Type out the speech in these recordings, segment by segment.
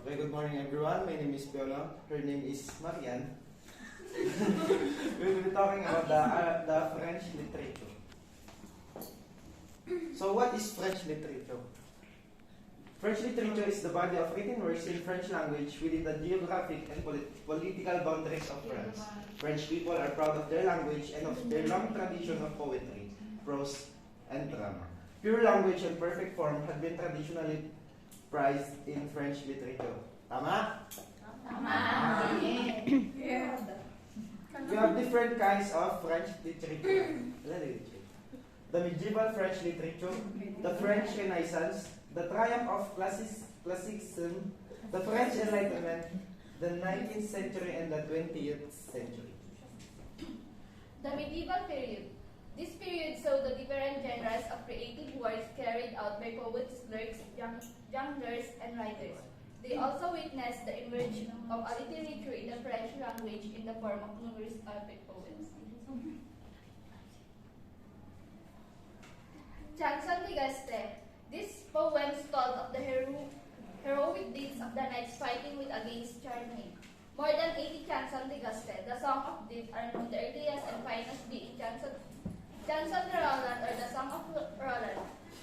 Okay, good morning everyone. My name is Piolo. Her name is Marianne. We will be talking about the French literature. So what is French literature? French literature is the body of written works in French language within the geographic and political boundaries of France. French people are proud of their language and of their long tradition of poetry, prose, and drama. Pure language and perfect form had been traditionally prized in French literature. Tama? Tama. Yeah. We have different kinds of French literature. The medieval French literature, the French Renaissance, the triumph of classicism, the French Enlightenment, the 19th century, and the 20th century. The medieval period. This period saw the different genres of creative works carried out by poets, clerks, jongleurs, and writers. They also witnessed the emergence of a literature in the French language in the form of numerous epic poems. Chanson de Gaste. These poems told of the heroic deeds of the knights fighting with against Charlemagne. More than 80 chansons de Gaste, the Song of Death, are known, the earliest and finest being Chanson de Roland or the Song of Roland.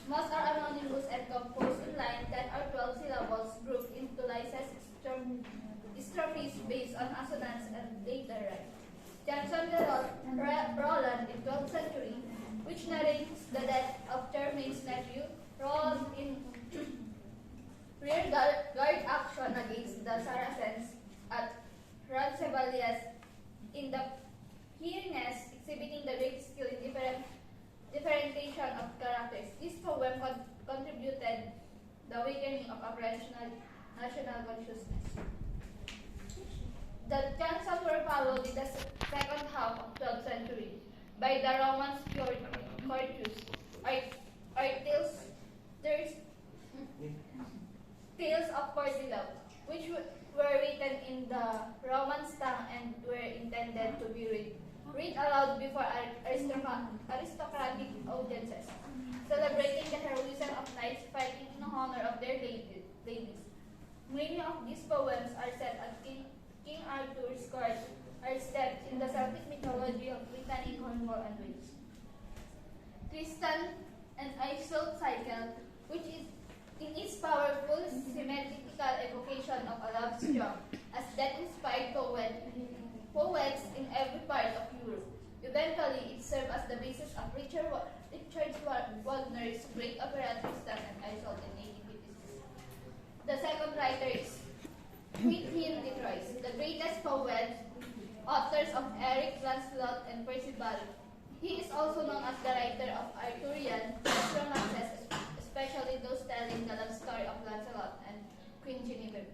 Most are anonymous and composed in line 10 or 12 syllables grouped into lyses strophes based on assonance and later rhyme. Chanson de Roland in 12th century, which narrates the death of Charlemagne's nephew, Roland in rear guard action against the Saracens at Roncesvalles in the Pyrenees, exhibiting the great skill in differentiation of characters. This poem contributed the awakening of a French national consciousness. The chansons were followed in the second half of 12th century by the Romance courtiers, tales of courtly love, which were written in the Romance tongue and were intended to be read aloud before aristocratic audiences, celebrating the heroism of knights fighting in honor of their ladies. Many of these poems are set at King Arthur's court, are steeped in the Celtic mythology of Brittany, Cornwall, and Wales. Tristan and Isolde cycle, which is in its powerful symmetrical evocation of a love song, as that inspired poets in every part of Europe. Eventually, it served as the basis of Richard Wagner's great opera Tristan and Isolde in 1856. The second writer is Quentin de Troyes, the greatest poet, authors of Eric, Lancelot, and Percival. He is also known as the writer of Arthurian romances, especially those telling the love story of Lancelot and Queen Guinevere.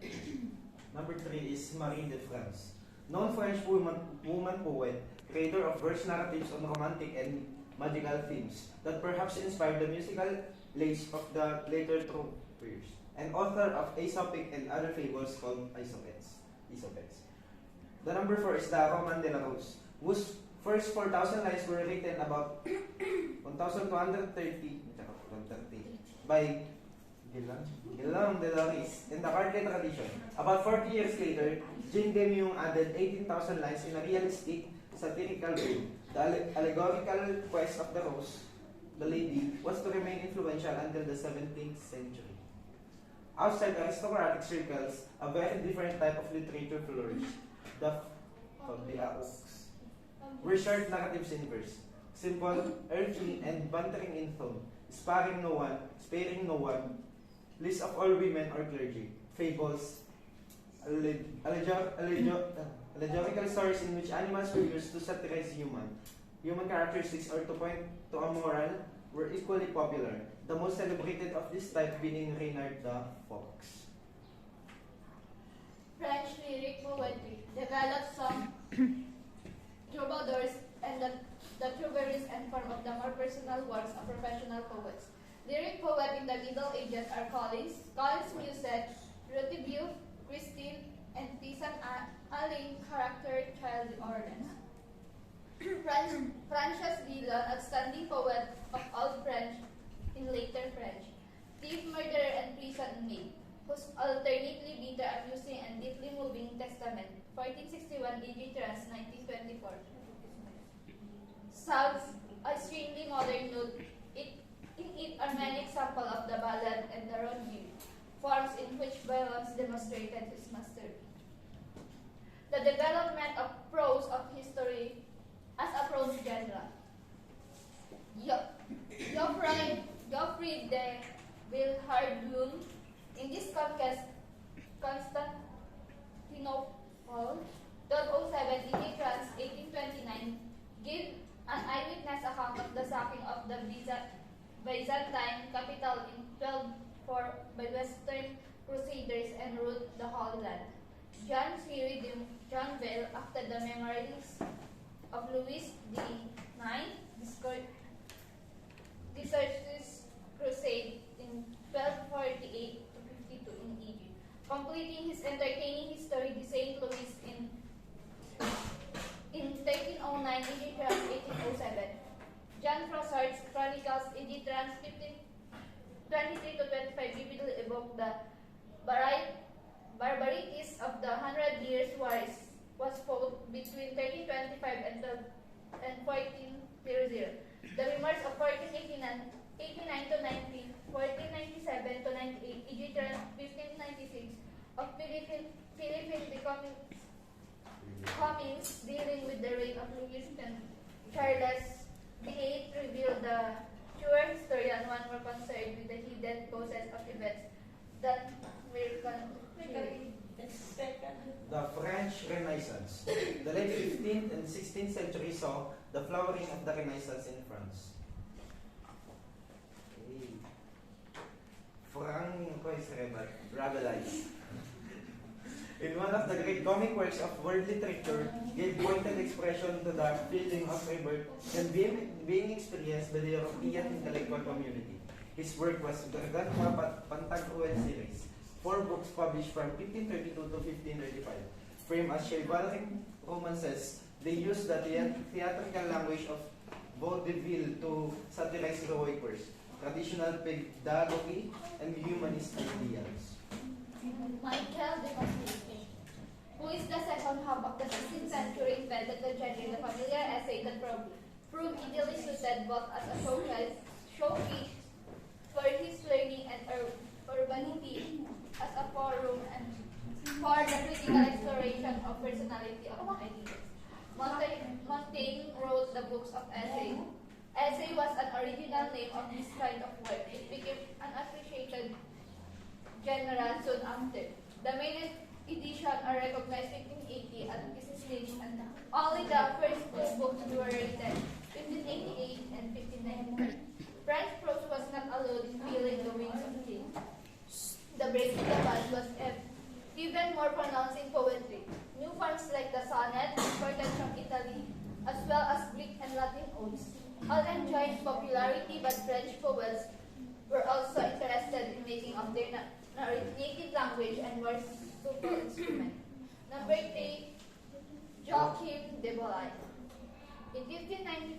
Number 3 is Marie de France. Known French woman poet, creator of verse narratives on romantic and magical themes that perhaps inspired the musical lays of the later trouvères, and author of Aesopic and other fables called Aesopettes. The number 4 is the Roman de la Rose, whose first 4,000 lines were written about 1,230 by Guillaume de Loris in the courtly tradition. About 40 years later, Jean Demiung added 18,000 lines in a realistic, satirical way. The allegorical quest of the rose, the lady, was to remain influential until the 17th century. Outside aristocratic circles, a very different type of literature flourished. The Fabliaux were short narratives in verse, simple, earthly, and bantering in tone, sparing no one, list of all women or clergy, fables, allegorical stories in which animals were used to satirize human characteristics or to point to a moral, were equally popular, the most celebrated of this type being Reynard de Fox. French lyric poetry developed some troubadours and the trouvères and form of the more personal works of professional poets. Lyric poets in the Middle Ages are Collins Musset, Rouletabille, Christine, and Tisane character child ornaments. Frances Villon, outstanding poet of Old French in later French. Thief, murderer, and prison inmate. whose alternately bitter, amusing, and deeply moving testament, 1461 AG Trans, 1924, serves a extremely modern note. In it are many examples of the ballad and the rondeau, forms in which Byron's demonstrated his mastery. The development of prose of history as a prose genre. Geoffrey de Villehardouin, in this conquest, Constantinople, 1207, EG France, 1829, gave an eyewitness account of the sacking of the Byzantine capital in 1204 by Western Crusaders and ruled the Holy Land. John Siri de Joinville, after the memories of Louis IX, Desertus Crusade in 1248 to 52 in Egypt. Completing his entertaining history, the St. Louis in 1309, EG Trans, 1807. John Froissart's Chronicles, EG Trans, 1523 to 25, vividly evoke the barbarities of the Hundred Years' Wars was fought between 1325 and 1400. The remorse of 1489 to 19, 1497 to 98, EG Trans, 1596, of Philippine Cummings dealing with the reign of Louis and Charles VIII revealed the truer history and one more concerned with the hidden causes of events that were contributed. The French Renaissance. The late 15th and 16th century saw the flowering of the Renaissance in France. Okay. Francois Rabelais, in one of the great comic works of world literature, gave pointed expression to the feeling of rebirth and being experienced by the European intellectual community. His work was Gargantua Pantagruel series, 4 books published from 1532 to 1535. Framed as chivalric romances, they used the theatrical language of vaudeville to satirize heroic verse, traditional pedagogy, and humanist ideals. Michael de Montaigne, who is the second half of the 16th century, invented the genre, the familiar essay that proved ideally suited both as a showpiece for his learning and urbanity, as a forum and for the critical exploration of personality of ideas. Montaigne wrote the books of essay. Essay was an original name of this kind of work. It became an appreciated genre soon after. The main edition are recognized 1580 and Mrs. Lynch, and only the first 2 books were written, 1588 and 1599. French prose was not allowed in feeling the wings of change. The breaking the band was even more pronounced in poetry. New forms like the sonnet, imported from Italy, as well as Greek and Latin odes, all enjoyed popularity, but French poets were also interested in making of their native language and more suitable instrument. Number 3, Joachim de Bolay. In 1549,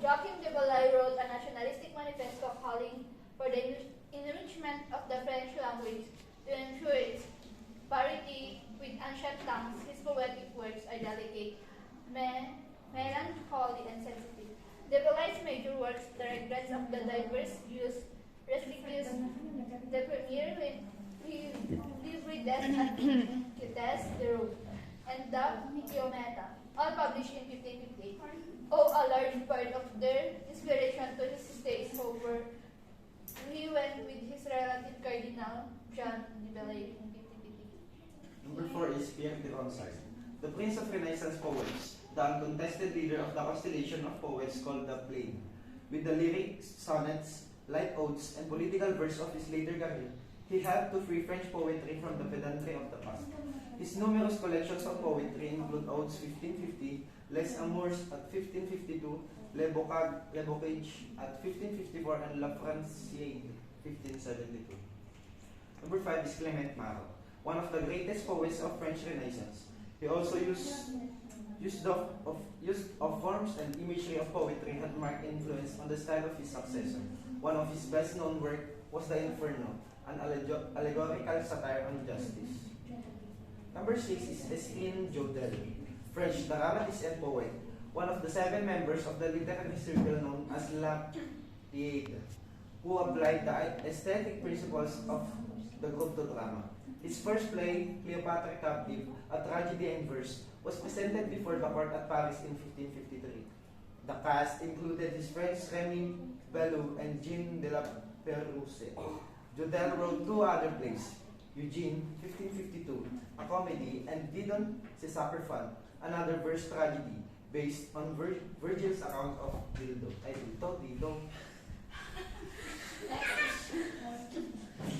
Joachim de Bolay wrote a nationalistic manifesto calling for the enrichment of the French language to ensure its parity with ancient tongues. His poetic works are delicate, melancholy, and sensitive. De Bolay's major works, The Regrets of the Diverse Jews, Resticus, the Premier Livre des Antiquités de Rome, and the Geometa, all published in 1558, owe a large part of their inspiration to his stays over. He went with his relative Cardinal John de Belay in 1558. Number 4 is Pierre de Ronsard, the Prince of Renaissance poets, the uncontested leader of the constellation of poets called the Plain. With the lyrics, sonnets, light odes, and political verse of his later career, he helped to free French poetry from the pedantry of the past. His numerous collections of poetry include Odes 1550, Les Amours at 1552, Le Bocage at 1554, and La Franciaide 1572. Number 5 is Clement Marot, one of the greatest poets of French Renaissance. He also used of forms and imagery of poetry had marked influence on the style of his successor. One of his best-known work was the Inferno, an allegorical satire on justice. Number 6 is Destin Jodel, French dramatist and poet, one of the 7 members of the literary circle known as La Théâtre, who applied the aesthetic principles of the group to drama. His first play, Cleopatra Captive, a tragedy in verse, was presented before the court at Paris in 1553. The cast included his friends Remy Belleau and Jean de la Pérouse. Jodel wrote 2 other plays, Eugene, 1552, a comedy, and Didon se Sacrifan, another verse tragedy based on Virgil's account of Dildo. Ay, Dildo.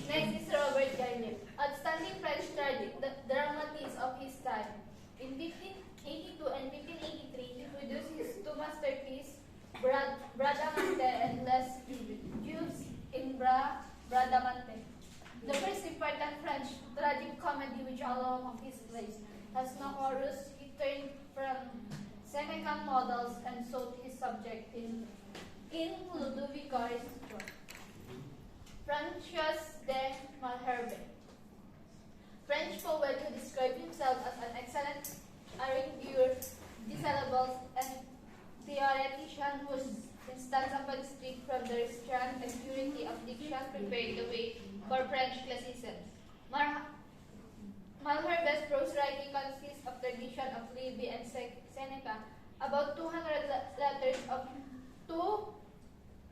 Next is Robert Garnier, outstanding French dramatist of his time. In 1582 and 1583, he produced his 2 masterpieces, Bradamante and Les Juifs in Bradamante. The first important French tragic comedy which alone of his plays has no chorus. He turned from Senecan models and sought his subject in Ludovic Aristide. Francois de Malherbe, French poet who described himself as an excellent arrangeur de syllables and theoretician whose instance upon strict from the restraint and purity of diction prepared the way for French classicism. Malherbe's prose writing consists of tradition of Livy and Seneca, about 200 letters of 2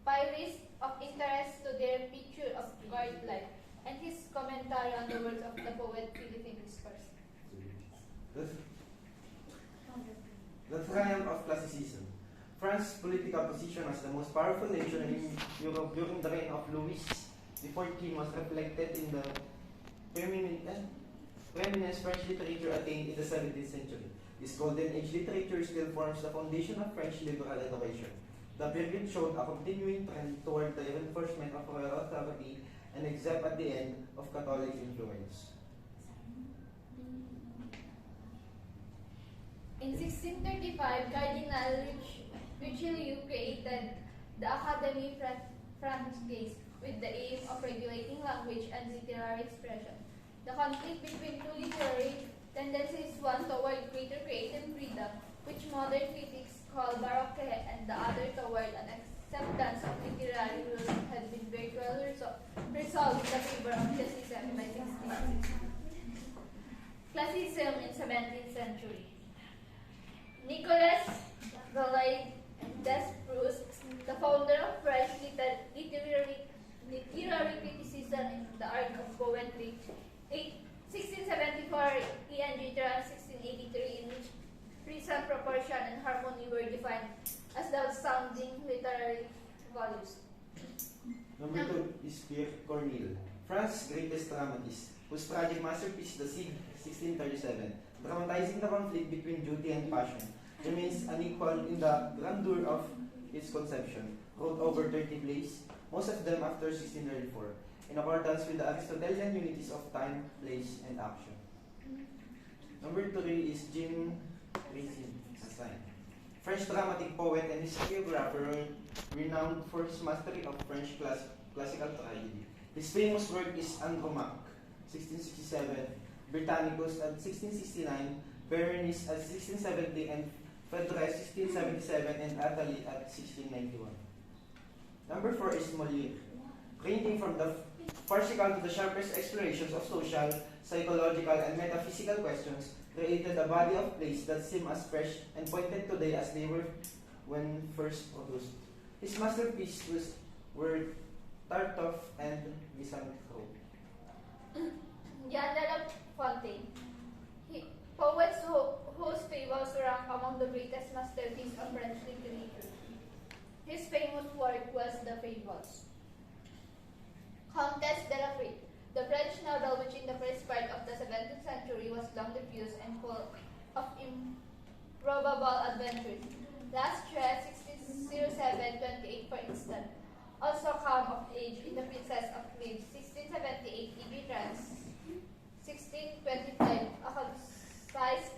Pyris of interest to their picture of guard life, and his commentary on the words of the poet Philippe Discourse. The triumph of classicism. France's political position as the most powerful nation in Europe during the reign of Louis XIV was reflected in the preeminence French literature attained in the 17th century. This golden age literature still forms the foundation of French liberal education. The period showed a continuing trend toward the reinforcement of royal authority and except at the end of Catholic influence. In 1635, Cardinal Richelieu created the Académie Française with the aim of regulating language and literary expression. The conflict between 2 literary tendencies, one toward greater creative freedom, which modern critics call baroque, and the other toward an acceptance of literary rules, had been virtually resolved in the favor of classicism by 1660. Classicism in 17th century. Nicolas Gaulle Desproust, the founder of French literary criticism in the art of poetry, 1674 E.N.G. and 1683, in which reason, proportion, and harmony were defined as the sounding literary values. Number 2 is Pierre Corneille, France's greatest dramatist, whose tragic masterpiece, The Cid, 1637, dramatizing the conflict between duty and passion, remains unequal in the grandeur of its conception. Wrote over 30 plays, most of them after 1634, in accordance with the Aristotelian unities of time, place, and action. Number 3 is Jean Racine, French dramatic poet and historiographer renowned for his mastery of French classical tragedy. His famous work is Andromaque, 1667, Britannicus at 1669, Berenice at 1670, and Phaedrus 1677, and Athalie at 1691. Number 4 is Molière, ranging from the farcical to the sharpest explorations of social, psychological, and metaphysical questions, created a body of plays that seem as fresh and pointed today as they were when first produced. His masterpieces were Tartuffe and Misanthrope. Jean de La Fontaine, poets whose fables rank among the greatest masterpieces of French literature. His famous work was The Fables. Comtesse de la Fête, the French novel which in the first part of the 17th century was long diffuse and full of improbable adventures. Last Stress, 1607-28 for instance. Also Come of Age in The Princess of Cleves, 1678, E.B. Trans, 1625, a concise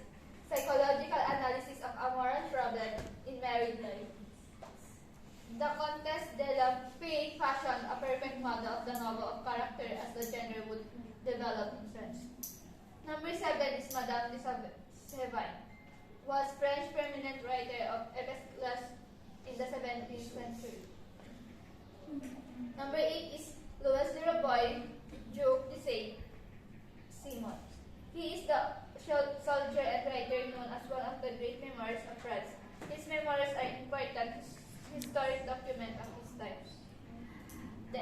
psychological analysis of a moral problem in married life. The Comtesse de la Fée fashioned a perfect model of the novel of character as the developed in France. Number 7 is Madame de Sévigné, was French prominent writer of epistles class in the 17th century. Number 8 is Louis de Roboy Joe de Saint-Simon. He is the soldier and writer known as one of the great memoirs of France. His memoirs are important historic document of his times. The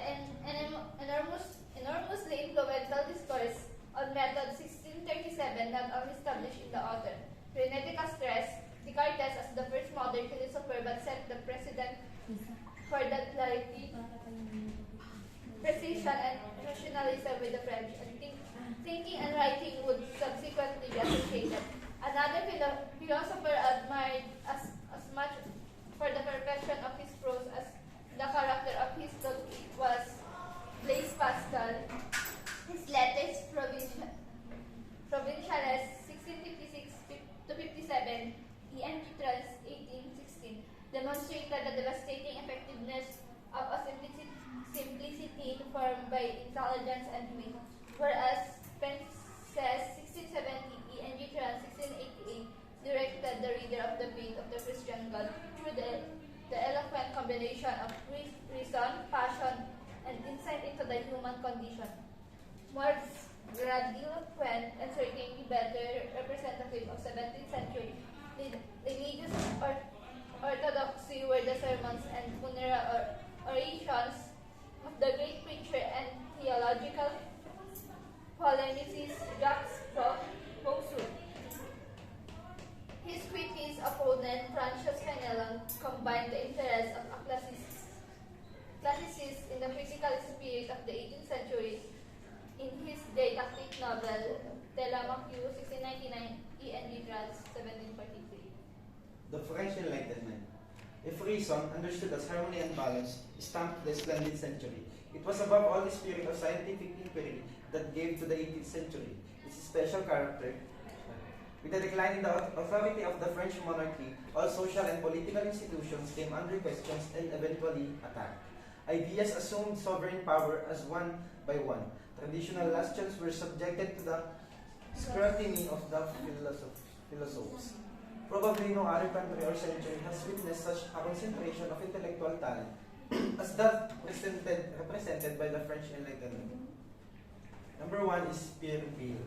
enormously influential discourse on method 1637 not only established in the author René Descartes as the first modern philosopher but set the precedent for the clarity, precision, and rationalism with the French, and thinking and writing would subsequently be associated. Another philosopher admired as much for the perfection of his prose as the character of his thought was Blaise Pascal. His letters, Provinciales 1656 to 57, E.N. Trans 1816, demonstrated the devastating effectiveness of a simplicity informed by intelligence and wit, whereas Spencer's 1670, E.N. Trans 1688, directed the reader of the faith of the Christian God through the eloquent combination of reason, passion, and insight into the human condition. More grandiloquent and certainly better representative of 17th century religious orthodoxy were the sermons and funeral orations of the great preacher and theological polemicist Jacques Rousseau. His with his opponent Francois Fenelon combined the interests of a classicist in the physical spirit of the 18th century in his didactic novel Telemaque 1699, E.N. Trans 1743. The French Enlightenment. If reason, understood as harmony and balance, stamped the splendid century. It was above all the spirit of scientific inquiry that gave to the 18th century its special character. With the decline in the authority of the French monarchy, all social and political institutions came under questions and eventually attacked. Ideas assumed sovereign power as one by one. Traditional bastions were subjected to the scrutiny of the philosophers. Probably no other country or century has witnessed such a concentration of intellectual talent as that represented by the French Enlightenment. Number 1 is Pierre Ville,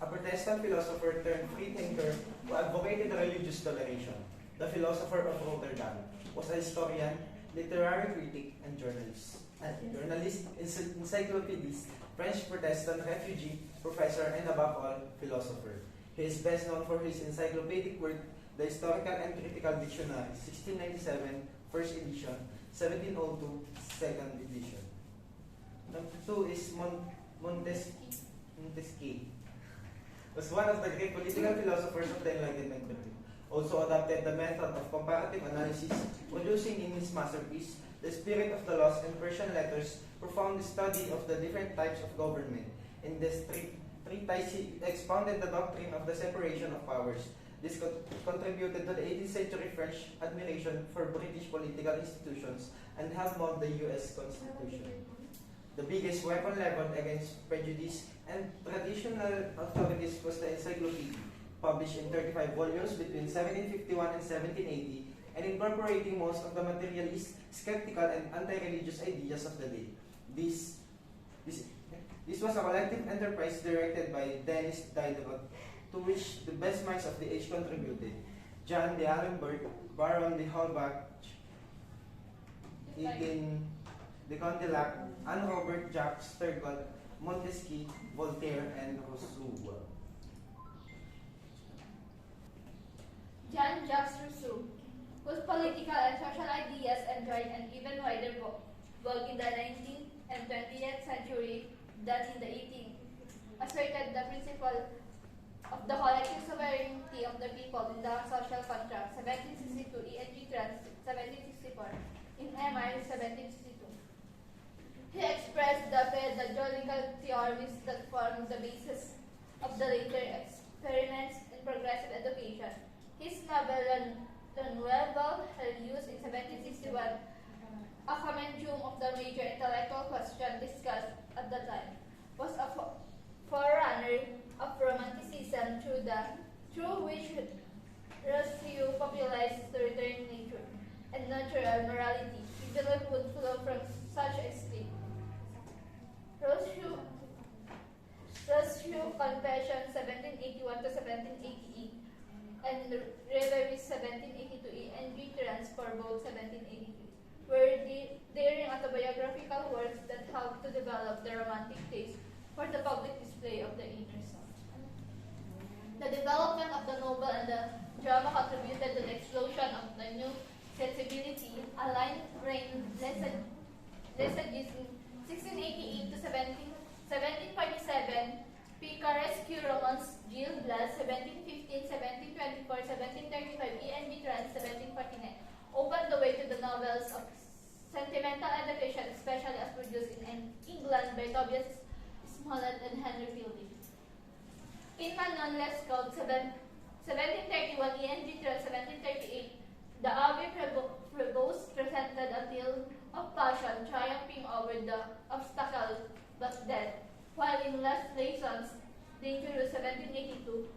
a Protestant philosopher turned freethinker who advocated religious toleration. The philosopher of Rotterdam was a historian, literary critic, and journalist. Encyclopedist, French Protestant refugee, professor, and above all, philosopher. He is best known for his encyclopedic work, The Historical and Critical Dictionary, 1697, first edition, 1702, second edition. Number 2 is Montesquieu. Was one of the great political philosophers of the Enlightenment period. Also adopted the method of comparative analysis, producing in his masterpiece, The Spirit of the Laws and Persian Letters, profound study of the different types of government. In this treatise, he expounded the doctrine of the separation of powers. This contributed to the 18th century French admiration for British political institutions and helped mold the U.S. Constitution. The biggest weapon leveled against prejudice and traditional authorities was the Encyclopedia, published in 35 volumes between 1751 and 1780, and incorporating most of the materialist, skeptical, and anti-religious ideas of the day. This was a collective enterprise directed by Denis Diderot, to which the best minds of the age contributed: John d'Alembert, Baron de Holbach, de Condillac, Anne Robert, Jacques Turgot, Montesquieu, Voltaire, and Rousseau. Jean-Jacques Rousseau, whose political and social ideas enjoyed an even wider vogue in the 19th and 20th century than in the 18th, asserted the principle of the collective sovereignty of the people in the social contract, 1762, E.N. Trans 1764, in MR 1762. He expressed the pedagogical theories that formed the basis of the later experiments in progressive education. His novel, Le Nouveau Religieux, in 1761, a compendium of the major intellectual questions discussed at the time, was a True Confession 1781 to 1788, and Reveries 1782 and Trans for both 1783, were daring autobiographical works that helped to develop the romantic taste for the public display of the inner self. The development of the novel and the drama contributed to the explosion of the new sensibility. A line reigned Lesages in 1688 to 1747, picaresque romance Gil Blas 1715, 1724, 1735, E.N.B. Trans 1749 opened the way to the novels of sentimental education, especially as produced in England by Tobias Smollett and Henry Fielding. In Manon Lescaut 1731, E.N.G. Trans 1738, the Abbe Prevost presented a tale of passion triumphing over the obstacle but death, while in Les Laisons Dangerous 1782,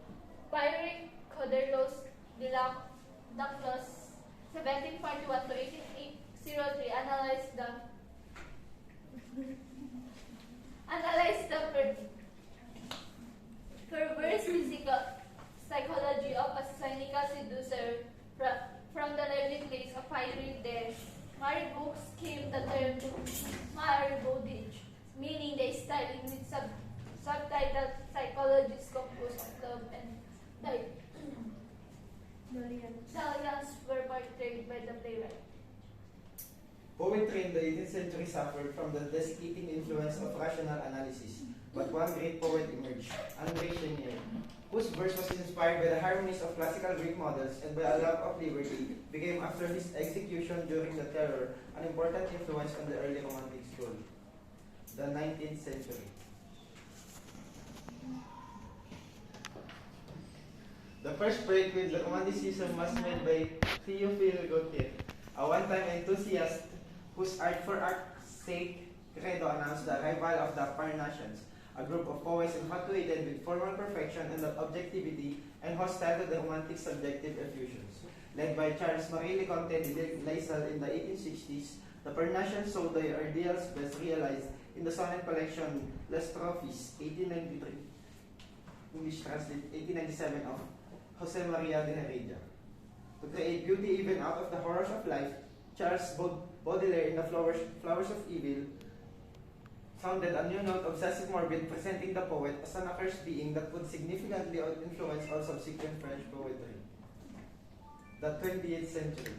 Pierre Coderlos de la Daclos 1741 to 1803 analyzed the perverse physical psychology of a cynical seducer from the lively place of Pierre de Mariboux came the term Mariboudige, meaning the styling with subtitled Psychologists composed of love and dalliance were portrayed by the playwright. Poetry in the 18th century suffered from the desiccating influence of rational analysis, but one great poet emerged, André Chenier, whose verse was inspired by the harmonies of classical Greek models and by a love of liberty, became after his execution during the Terror an important influence on the early Romantic school, the 19th century. The first break with Romanticism was made by Théophile Gautier, a one-time enthusiast whose art for art's sake credo announced the arrival of the Parnassians, a group of poets infatuated with formal perfection and objectivity and hostile to the romantic subjective effusions. Led by Charles Marie Leconte de Laissalle in the 1860s, the Parnassians saw their ideals best realized in the sonnet collection Les Trophies, 1893, English translate 1897 of Jose Maria de Heredia. To create beauty even out of the horrors of life, Charles Baudelaire in the Flowers of Evil sounded a new note obsessive morbid, presenting the poet as an accursed being that would significantly influence all subsequent French poetry. The 20th century.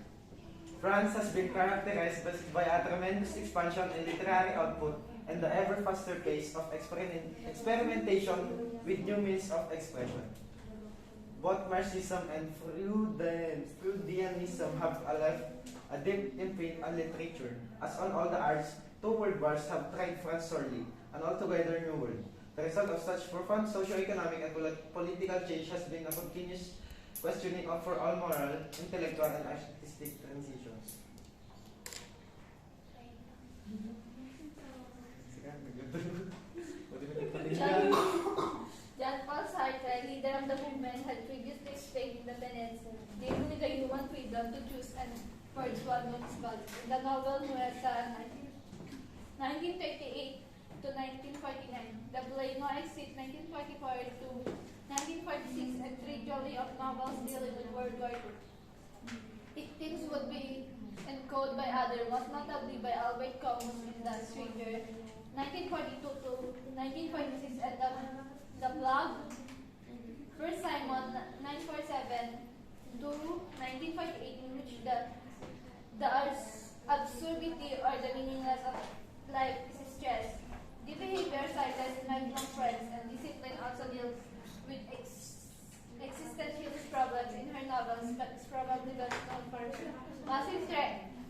France has been characterized by a tremendous expansion in literary output and the ever faster pace of experimentation with new means of expression. Both Marxism and Freudianism have left a deep imprint on literature, as on all the arts. Two world wars have tried France sorely, an altogether new world. The result of such profound socio-economic and political change has been a continuous questioning of for all moral, intellectual, and artistic transitions. Jean-Paul Sartre, leader of the movement, had previously explained independence, namely the human freedom to choose and purge one's body. In the novel Nuestra 1938 to 1949, the Blano Exit 1944 to 1946, and trilogy of novels dealing with World War II. Victims would be encoded by others, most notably by Albert Camus in The Stranger, 1942 to 1946, and the Blog, First Simon 947 to 1948, in which the absurdity or the meaningless of life is stressed. The behavior cited in Lifelong Friends and Discipline also deals with existentialist problems in her novels, but is probably best known for massive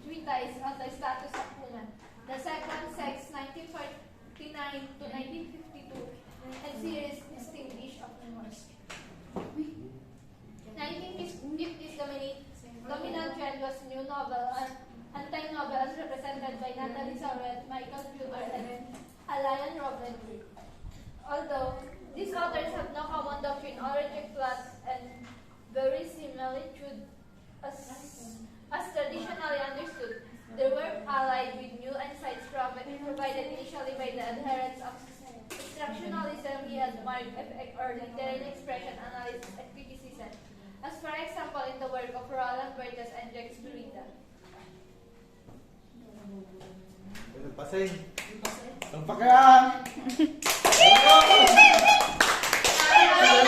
treatise on the status of woman. The second, Sex 1949 to 1952, and series Distinguished of Remorse. 1950s dominant trend was new novel and anti-novel as represented by Natalie Sorrell, Michael Buber, and Alain Robben. Although these authors have no common doctrine or reject plot and verisimilitude as traditionally understood, they were allied with new insights provided initially by the adherents of extractionalism, he admired effect or literary expression, analysis, and criticism, as for example in the work of Roland Barthes and Jacques Derrida. Pasing. Ang paka!